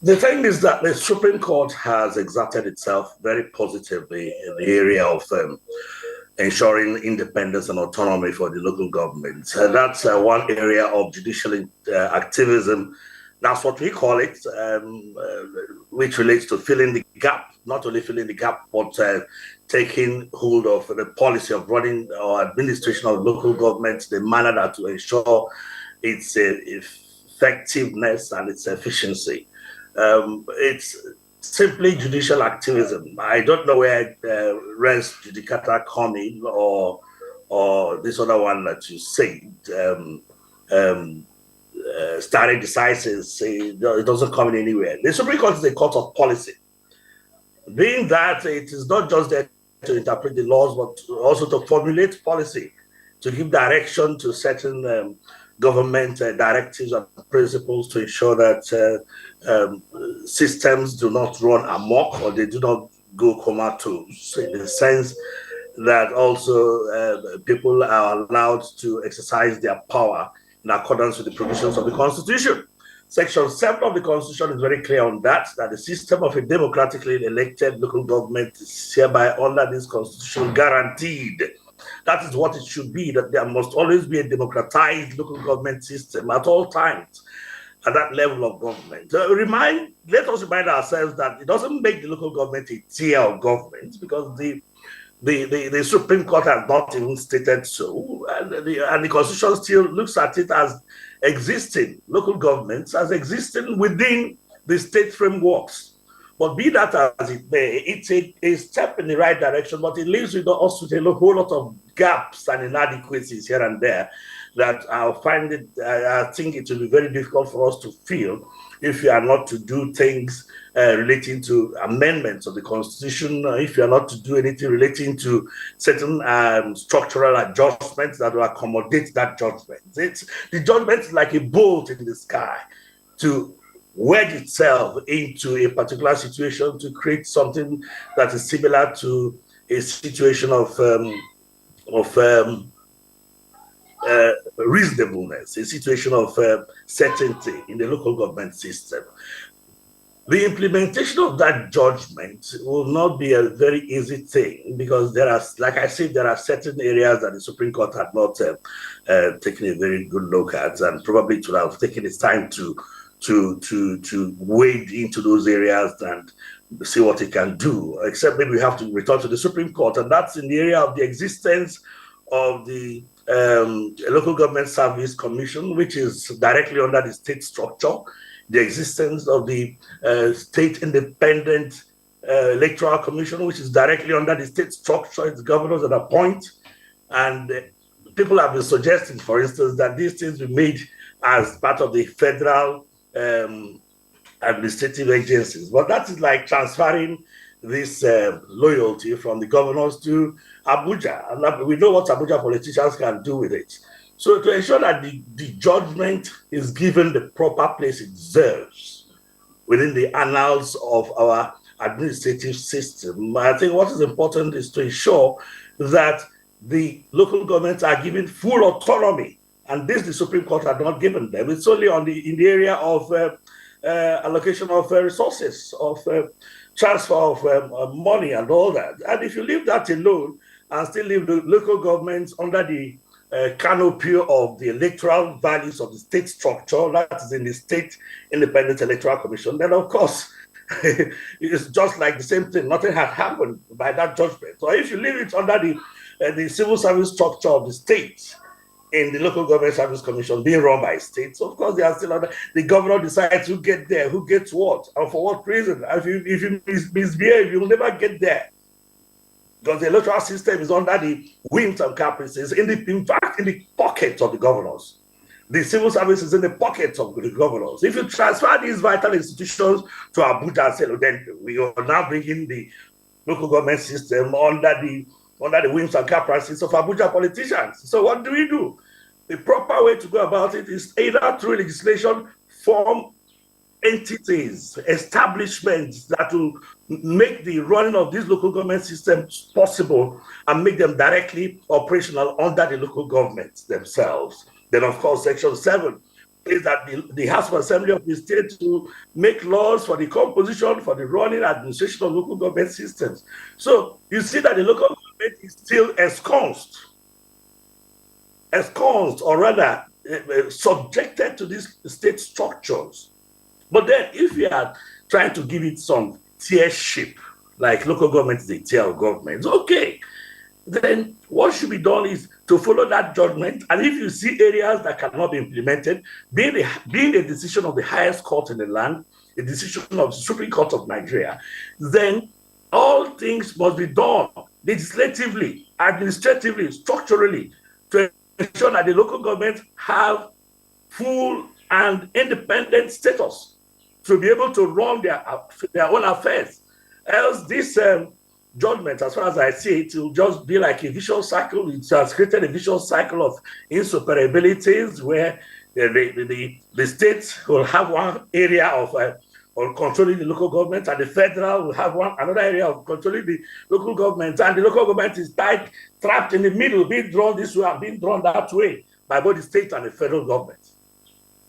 The thing is that the Supreme Court has exerted itself very positively in the area of ensuring independence and autonomy for the local governments. That's one area of judicial activism. That's what we call it, which relates to filling the gap, not only filling the gap, but taking hold of the policy of running or administration of local governments, the manner that to ensure its effectiveness and its efficiency. It's simply judicial activism. I don't know where res judicata come in, or this other one that you said, stare decisis. It doesn't come in anywhere. The Supreme Court is a court of policy, being that it is not just there to interpret the laws, but also to formulate policy, to give direction to certain government directives and principles to ensure that systems do not run amok or they do not go comatose, in the sense that also people are allowed to exercise their power in accordance with the provisions of the Constitution. Section 7 of the Constitution is very clear on that the system of a democratically elected local government is hereby under this Constitution guaranteed. That is what it should be, that there must always be a democratized local government system at all times at that level of government. Let us remind ourselves that it doesn't make the local government a tier of government, because the Supreme Court has not even stated so, and the Constitution still looks at it as existing, local governments as existing within the state frameworks. But be that as it may, it's a step in the right direction, but it leaves with us with a whole lot of gaps and inadequacies here and there that I think it will be very difficult for us to fill if you are not to do things relating to amendments of the Constitution, if you are not to do anything relating to certain structural adjustments that will accommodate that judgment. The judgment is like a bolt in the sky to wedge itself into a particular situation to create something that is similar to a situation of reasonableness, a situation of certainty in the local government system. The implementation of that judgment will not be a very easy thing, because there are, like I said, there are certain areas that the Supreme Court had not taken a very good look at, and probably to have taken its time to wade into those areas and see what it can do, except maybe we have to return to the Supreme Court, and that's in the area of the existence of the Local Government Service Commission, which is directly under the state structure, the existence of the State Independent Electoral Commission, which is directly under the state structure. It's governors that appoint, and people have been suggesting, for instance, that these things be made as part of the federal administrative agencies. But that is like transferring this loyalty from the governors to Abuja. And we know what Abuja politicians can do with it. So to ensure that the judgment is given the proper place it deserves within the annals of our administrative system, I think what is important is to ensure that the local governments are given full autonomy. And this the Supreme Court had not given them. It's only in the area of allocation of resources, of transfer of money and all that. And if you leave that alone and still leave the local governments under the canopy of the electoral values of the state structure, that is in the State Independent Electoral Commission, then of course it's just like the same thing. Nothing had happened by that judgment. So if you leave it under the civil service structure of the state, in the Local Government Service Commission being run by states, of course, they are still under. The governor decides who gets there, who gets what, and for what reason. If you misbehave, you will never get there, because the electoral system is under the whims and caprices, in fact, in the pockets of the governors. The civil service is in the pockets of the governors. If you transfer these vital institutions to Abuja and say, oh, then we are now bringing the local government system under the whims and caprices of Abuja politicians. So what do? The proper way to go about it is either through legislation, form entities, establishments that will make the running of these local government systems possible and make them directly operational under the local governments themselves. Then, of course, Section 7 is that the House of Assembly of the state to make laws for the composition, for the running administration of local government systems. So you see that the local government is still ensconced, or rather subjected to these state structures. But then if we are trying to give it some tiership, like local government is a tier of government, okay, then what should be done is to follow that judgment. And if you see areas that cannot be implemented, being a decision of the highest court in the land, a decision of the Supreme Court of Nigeria, then all things must be done legislatively, administratively, structurally, to ensure that the local government have full and independent status to be able to run their own affairs. Else this judgment, as far as I see it, will just be like a vicious cycle. It has created a vicious cycle of insuperabilities where the states will have one area of controlling the local government, and the federal will have another area of controlling the local government, and the local government is trapped in the middle, being drawn this way and being drawn that way by both the state and the federal government.